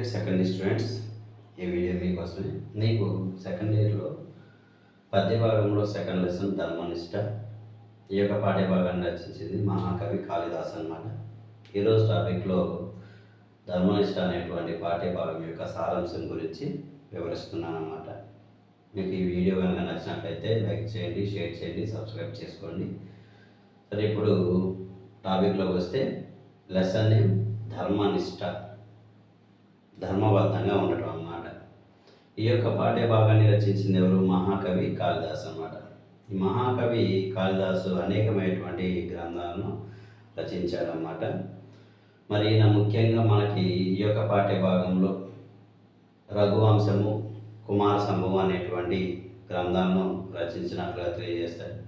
Dear second students, ఈ video మీకోసమే. నీకు సెకండ్ ఇయర్లో పద్య భాగంలో సెకండ్ లెసన్ ధర్మనిష్ట, ఈ యొక్క పాఠ్య భాగాన్ని రచించింది మహాకవి కాళిదాస్ అన్నమాట. ఈరోజు టాపిక్లో ధర్మనిష్ట అనేటువంటి పాఠ్య భాగం యొక్క సారాంశం గురించి వివరిస్తున్నాను అన్నమాట. మీకు ఈ వీడియో కనుక నచ్చినట్లయితే లైక్ చేయండి, షేర్ చేయండి, సబ్స్క్రైబ్ చేసుకోండి. సరే, ఇప్పుడు టాపిక్లోకి వస్తే లెసన్ నేమ్ ధర్మనిష్ట, ధర్మబద్ధంగా ఉండటం అన్నమాట. ఈ యొక్క పాఠ్య భాగాన్ని రచించింది ఎవరు? మహాకవి కాళిదాస్ అన్నమాట. ఈ మహాకవి కాళిదాసు అనేకమైనటువంటి గ్రంథాలను రచించాడన్నమాట. మరి ఈయన ముఖ్యంగా మనకి ఈ యొక్క పాఠ్య భాగంలో రఘువంశము, కుమార సంభవం అనేటువంటి గ్రంథాలను రచించినట్లుగా తెలియజేస్తాడు.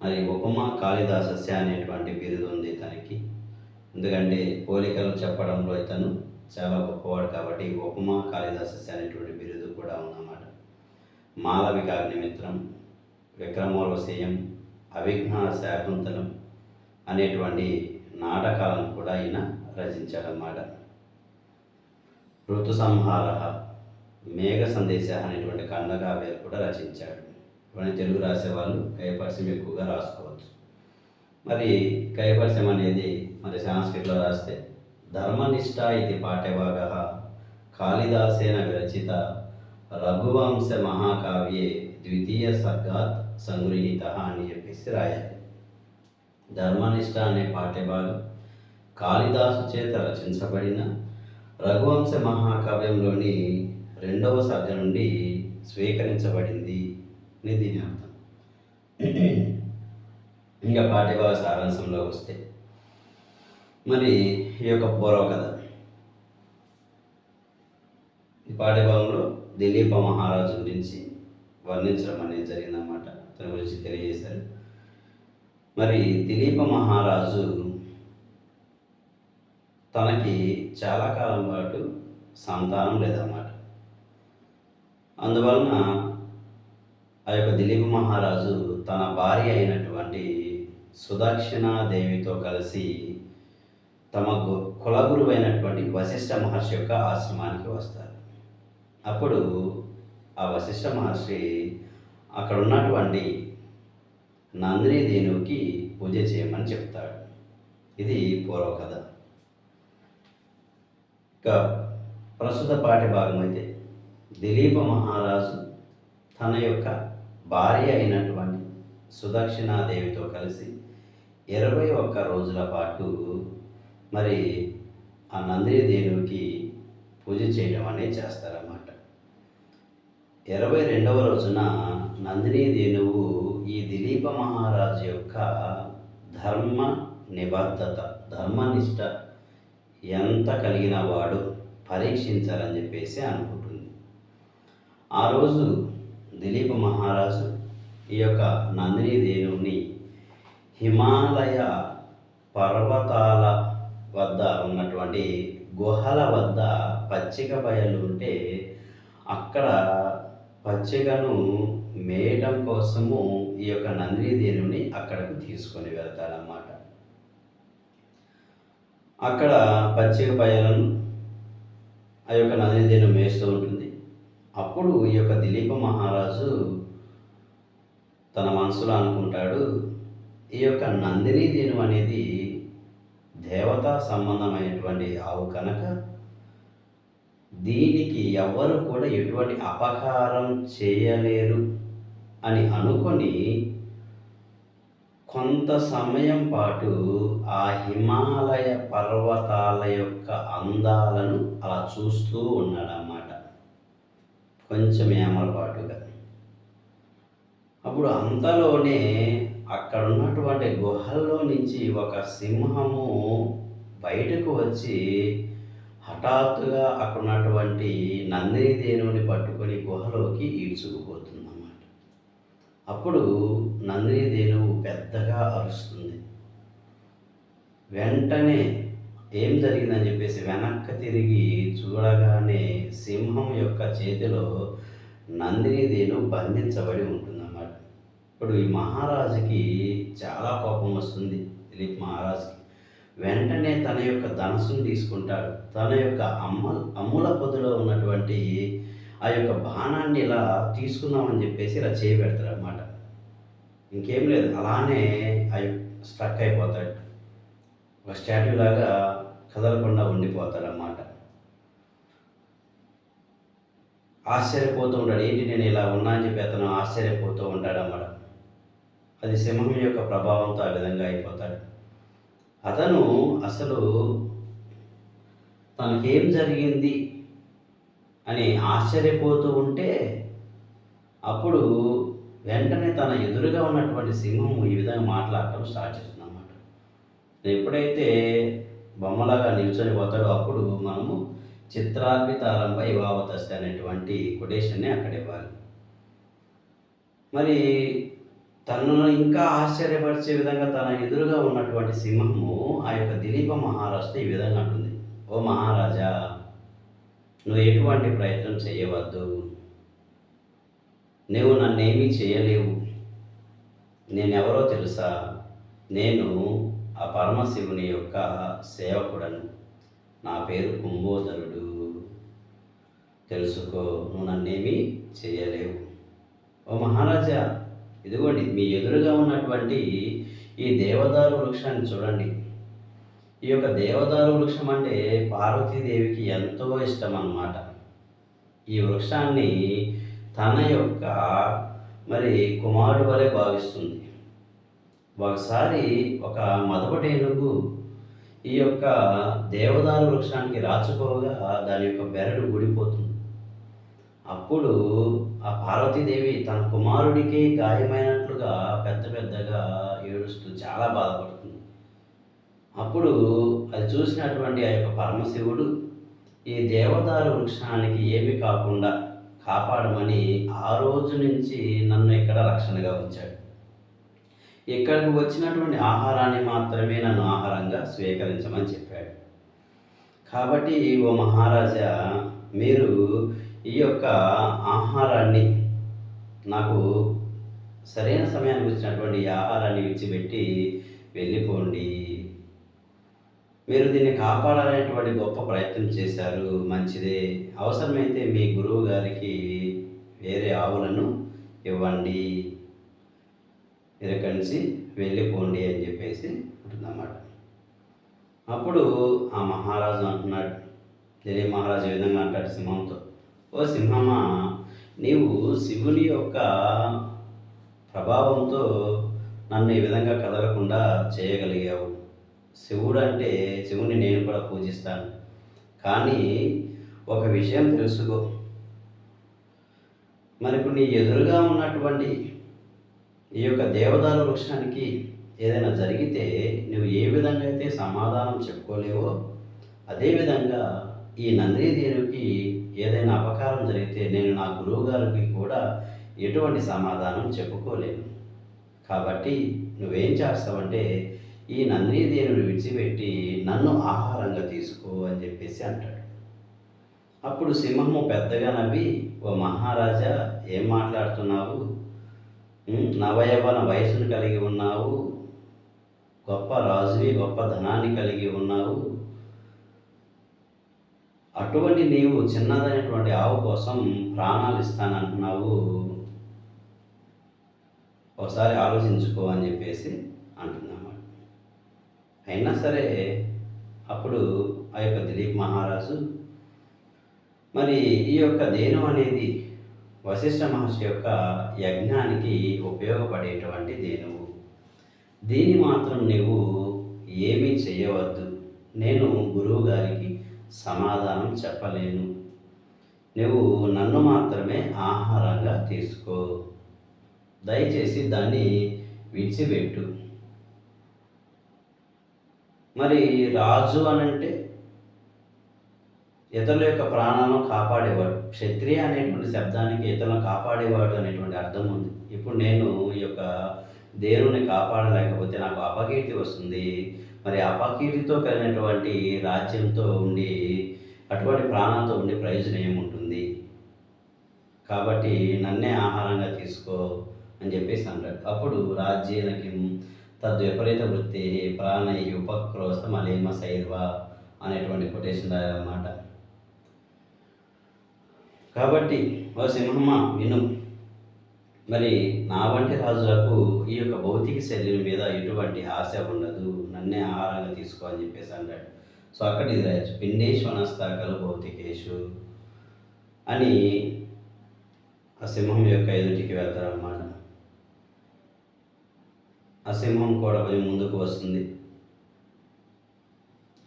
మరి ఉపమా కాళిదాసస్య అనేటువంటి బిరుదు ఉంది తనకి. ఎందుకంటే పోలికలు చెప్పడంలో ఇతను చాలా గొప్పవాడు కాబట్టి ఉపమా కాళిదాసస్య అనేటువంటి బిరుదు కూడా ఉందన్నమాట. మాలవికాగ్నిమిత్రం, విక్రమోర్వశీయం, అవిఘ్న శాకుంతలం అనేటువంటి నాటకాలను కూడా ఈయన రచించాడన్నమాట. ఋతు సంహార, మేఘ సందేశ అనేటువంటి ఖండకావ్యాలు కూడా రచించాడు. ఇవన్నీ తెలుగు రాసేవాళ్ళు కైపర్స్యం ఎక్కువగా రాసుకోవచ్చు. మరి కైపర్స్యం అనేది మరి సంస్కృతిలో రాస్తే ధర్మనిష్ట ఇది పాఠ్యభాగ కాళిదాసేన విరచిత రఘువంశ మహాకావ్యే ద్వితీయ సర్గాత్ సంగృహీత అని చెప్పేసి రాయాలి. ధర్మనిష్ట అనే పాఠ్యభాగం కాళిదాసు చేత రచించబడిన రఘువంశ మహాకావ్యంలోని 2వ సర్గ నుండి స్వీకరించబడింది అని దీని అర్థం. ఇంకా పాఠ్యభాగ సారాంశంలో వస్తే మరి ఈ యొక్క పూర్వకథ, ఈ పాఠ్యభాగంలో దిలీప మహారాజు గురించి వర్ణించడం అనేది జరిగిందన్నమాట. తన గురించి తెలియజేశారు. మరి దిలీప మహారాజు తనకి చాలా కాలం పాటు సంతానం లేదన్నమాట. అందువలన ఆ యొక్క దిలీప మహారాజు తన భార్య అయినటువంటి సుదక్షిణాదేవితో కలిసి తమ కులగురువు అయినటువంటి వశిష్ఠ మహర్షి యొక్క ఆశ్రమానికి వస్తారు. అప్పుడు ఆ వశిష్ఠ మహర్షి అక్కడ ఉన్నటువంటి నందిని దేనువుకి పూజ చేయమని చెప్తాడు. ఇది పూర్వకథ. ఇక ప్రస్తుత పాఠ్య భాగం అయితే దిలీప మహారాజు తన యొక్క భార్య అయినటువంటి సుదక్షిణాదేవితో కలిసి 21 రోజుల పాటు మరి ఆ నందిని దేనువుకి పూజ చేయడం అనేది చేస్తారన్నమాట. 22వ రోజున నందిని దేనువు ఈ దిలీప మహారాజు యొక్క ధర్మ నిబద్ధత, ధర్మనిష్ట ఎంత కలిగిన వాడు పరీక్షించాలని చెప్పేసి అనుకుంటుంది. ఆ రోజు దిలీప మహారాజు ఈ యొక్క నందిని దేనువుని హిమాలయ పర్వతాల వద్ద ఉన్నటువంటి గుహల వద్ద పచ్చిక బయలు ఉంటే అక్కడ పచ్చికను మేయడం కోసము ఈ యొక్క నందిని దేనువుని అక్కడకు తీసుకొని వెళ్తాడన్నమాట. అక్కడ పచ్చిక బయలను ఆ యొక్క నందిని దేనువు మేస్తూ ఉంటుంది. అప్పుడు ఈ యొక్క దిలీప మహారాజు తన మనసులో అనుకుంటాడు, ఈ యొక్క నందిని దేనువు అనేది దేవతా సంబంధమైనటువంటి ఆవు కనుక దీనికి ఎవ్వరు కూడా ఎటువంటి అపకారం చేయలేరు అని అనుకొని కొంత సమయం పాటు ఆ హిమాలయ పర్వతాల యొక్క అందాలను అలా చూస్తూ ఉన్నాడన్నమాట, కొంచెం ఏమరపాటుగా. అప్పుడు అంతలోనే అక్కడ ఉన్నటువంటి గుహల్లో నుంచి ఒక సింహము బయటకు వచ్చి హఠాత్తుగా అక్కడ ఉన్నటువంటి నందిని దేనువుని పట్టుకొని గుహలోకి ఈడ్చుకుపోతుందన్నమాట. అప్పుడు నందిని దేనువు పెద్దగా అరుస్తుంది. వెంటనే ఏం జరిగిందని చెప్పేసి వెనక్కి తిరిగి చూడగానే సింహం యొక్క చేతిలో నందిని దేనువు బంధించబడి ఉంటుందన్నమాట. ఇప్పుడు ఈ మహారాజుకి చాలా కోపం వస్తుంది. దిలీప్ మహారాజుకి వెంటనే తన యొక్క ధనస్సును తీసుకుంటాడు. తన యొక్క అమ్ముల పొదిలో ఉన్నటువంటి ఆ యొక్క బాణాన్ని ఇలా తీసుకుందామని చెప్పేసి ఇలా చేయి పెడతాడనమాట. ఇంకేం లేదు, అలానే స్ట్రక్ అయిపోతాడు. ఒక స్టాట్యూ లాగా కదలకుండా ఉండిపోతాడనమాట. ఆశ్చర్యపోతూ ఉంటాడు. ఏంటి నేను ఇలా ఉన్నా అని చెప్పి అతను ఆశ్చర్యపోతూ ఉంటాడన్నమాట. అది సింహం యొక్క ప్రభావంతో ఆ విధంగా అయిపోతాడు. అతను అసలు తనకేం జరిగింది అని ఆశ్చర్యపోతూ ఉంటే అప్పుడు వెంటనే తన ఎదురుగా ఉన్నటువంటి సింహము ఈ విధంగా మాట్లాడటం స్టార్ట్ చేస్తుందన్నమాట. ఎప్పుడైతే బొమ్మలాగా నిల్చొని పోతాడో అప్పుడు మనము చిత్రార్పితారంభ ఇవావతస్తి అనేటువంటి కొటేషన్ని అక్కడ ఇవ్వాలి. మరి తనను ఇంకా ఆశ్చర్యపరిచే విధంగా తన ఎదురుగా ఉన్నటువంటి సింహము ఆ యొక్క దిలీప మహారాజుతో ఈ విధంగా అంటుంది, ఓ మహారాజా, నువ్వు ఎటువంటి ప్రయత్నం చేయవద్దు, నువ్వు నన్నేమీ చేయలేవు. నేనెవరో తెలుసా? నేను ఆ పరమశివుని యొక్క సేవకుడను. నా పేరు కుంభోదరుడు. తెలుసుకో, నువ్వు నన్నేమీ చేయలేవు. ఓ మహారాజా, ఇదిగోండి మీ ఎదురుగా ఉన్నటువంటి ఈ దేవదారు వృక్షాన్ని చూడండి. ఈ యొక్క దేవదారు వృక్షం అంటే పార్వతీదేవికి ఎంతో ఇష్టం అన్నమాట. ఈ వృక్షాన్ని తన యొక్క కుమారుడు వలె భావిస్తుంది. ఒకసారి ఒక మదపటేనుగు ఈ యొక్క దేవదారు వృక్షానికి రాచుకోగా దాని యొక్క బెరడు గుడిపోతుంది. అప్పుడు ఆ పార్వతీదేవి తన కుమారుడికి గాయమైనట్లుగా పెద్దగా ఏడుస్తూ చాలా బాధపడుతుంది. అప్పుడు అది చూసినటువంటి ఆ యొక్క పరమశివుడు ఈ దేవదారు వృక్షానికి ఏమీ కాకుండా కాపాడమని ఆ రోజు నుంచి నన్ను ఇక్కడ రక్షణగా ఉంచాడు. ఇక్కడికి వచ్చినటువంటి ఆహారాన్ని మాత్రమే నన్ను ఆహారంగా స్వీకరించమని చెప్పాడు. కాబట్టి ఓ మహారాజా, మీరు ఈ యొక్క ఆహారాన్ని నాకు సరైన సమయానికి వచ్చినటువంటి ఈ ఆహారాన్ని విడిచిపెట్టి వెళ్ళిపోండి. మీరు దీన్ని కాపాడాలనేటువంటి గొప్ప ప్రయత్నం చేశారు, మంచిదే. అవసరమైతే మీ గురువు గారికి వేరే ఆవులను ఇవ్వండి, మీరు ఇక్కడి నుంచి వెళ్ళిపోండి అని చెప్పేసి అంటుందన్నమాట. అప్పుడు ఆ మహారాజు అంటున్నాడు, దిలీప్ మహారాజు ఈ విధంగా అంటాడు సింహంతో, ఓ సింహమా, నీవు శివుని యొక్క ప్రభావంతో నన్ను ఈ విధంగా కదలకుండా చేయగలిగావు. శివుని నేను కూడా పూజిస్తాను. కానీ ఒక విషయం తెలుసుకో, ఇప్పుడు నీ ఎదురుగా ఉన్నటువంటి ఈ యొక్క దేవదారు వృక్షానికి ఏదైనా జరిగితే నువ్వు ఏ విధంగా అయితే సమాధానం చెప్పుకోలేవో, అదేవిధంగా ఈ నందిదేవునికి ఏదైనా అపకారం జరిగితే నేను నా గురువు గారికి కూడా ఎటువంటి సమాధానం చెప్పుకోలేను. కాబట్టి నువ్వేం చేస్తావంటే ఈ నందిదేవుని విడిచిపెట్టి నన్ను ఆహారంగా తీసుకో అని చెప్పేసి అంటాడు. అప్పుడు సింహము పెద్దగా నవ్వి, ఓ మహారాజా, ఏం మాట్లాడుతున్నావు? నవయవన వయసును కలిగి ఉన్నావు, గొప్ప రాజువి, గొప్ప ధనాన్ని కలిగి ఉన్నావు. అటువంటి నీవు చిన్నదైనటువంటి ఆవు కోసం ప్రాణాలు ఇస్తానంటున్నావు. ఒకసారి ఆలోచించుకో అని చెప్పేసి అంటున్నామాట. అయినా సరే అప్పుడు ఆ యొక్క దిలీప్ మహారాజు ఈ యొక్క దేను అనేది వశిష్ఠ మహర్షి యొక్క యజ్ఞానికి ఉపయోగపడేటువంటి దేనువు. దీన్ని మాత్రం నీవు ఏమీ చేయవద్దు. నేను గురువు గారికి సమాధానం చెప్పలేను. నువ్వు నన్ను మాత్రమే ఆహారంగా తీసుకో. దయచేసి దాన్ని విడిచిపెట్టు. రాజు అనంటే ఇతరుల యొక్క ప్రాణాలను కాపాడేవాడు. క్షత్రియ అనేటువంటి శబ్దానికి ఇతరులను కాపాడేవాడు అనేటువంటి అర్థం ఉంది. ఇప్పుడు నేను ఈ యొక్క దేవుని కాపాడలేకపోతే నాకు అపకీర్తి వస్తుంది. అపకీర్తితో కలిగినటువంటి రాజ్యంతో ఉండి అటువంటి ప్రాణంతో ఉండి ప్రయోజనం ఏముంటుంది? కాబట్టి నన్నే ఆహారంగా తీసుకో అని చెప్పేసి అంటాడు. అప్పుడు రాజ్యేన కిం తద్విపరీత వృత్తి ప్రాణై ఉపక్రోశ మలీమ శైర్వ అనేటువంటి కొటేషన్ రాయాలన్నమాట. కాబట్టి ఓ సింహమ్మ విను, మరి నా వంటి రాజులకు ఈ యొక్క భౌతిక శరీరం మీద ఎటువంటి ఆశ ఉండదు, నన్నే ఆహారంగా తీసుకో అని చెప్పేసి అంటాడు. సో అక్కడ ఇది రాయొచ్చు, పిండేశ్వనస్తాకలు భౌతికేషు అని ఆ సింహం యొక్క ఎదుటికి వెళ్తారన్నమాట. ఆ సింహం కూడా కొంచెం ముందుకు వస్తుంది.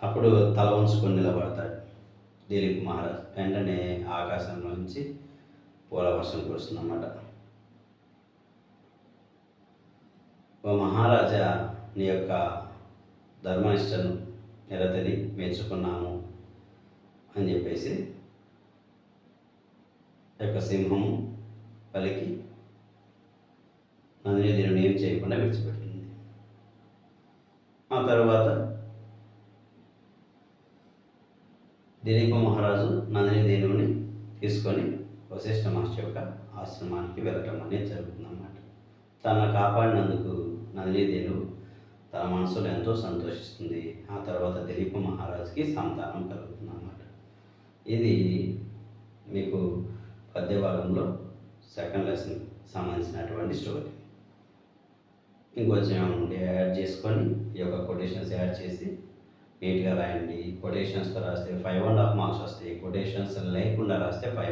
అప్పుడు తల వంచుకొని నిలబడతాడు దిలీప్ మహారాజ్. వెంటనే ఆకాశంలో నుంచి పూల వర్షం కురుస్తుందన్నమాట. ఓ మహారాజా, నీ యొక్క ధర్మనిష్టను నిరతని మెచ్చుకున్నాము అని చెప్పేసి యొక్క సింహము పలికి నందిని దేవుని ఏం చేయకుండా విడిచిపెడుతుంది. ఆ తర్వాత దిలీప మహారాజు నందిని దేవుని తీసుకొని వశిష్ఠ మహర్షి యొక్క ఆశ్రమానికి వెళ్ళటం అనేది జరుగుతుందన్నమాట. తనను కాపాడినందుకు నందిని దేవుడు తన మనసులో ఎంతో సంతోషిస్తుంది. ఆ తర్వాత దిలీప మహారాజుకి సంతానం కలుగుతుందన్నమాట. ఇది మీకు పద్య భాగంలో సెకండ్ లెసన్ సంబంధించినటువంటి స్టోరీ. ఇంకొంచెం యాడ్ చేసుకొని ఈ యొక్క కొటేషన్స్ యాడ్ చేసి నీట్గా రాయండి. కొటేషన్స్తో రాస్తే 5.5 మార్క్స్ వస్తాయి. కొటేషన్స్ లేకుండా రాస్తే 5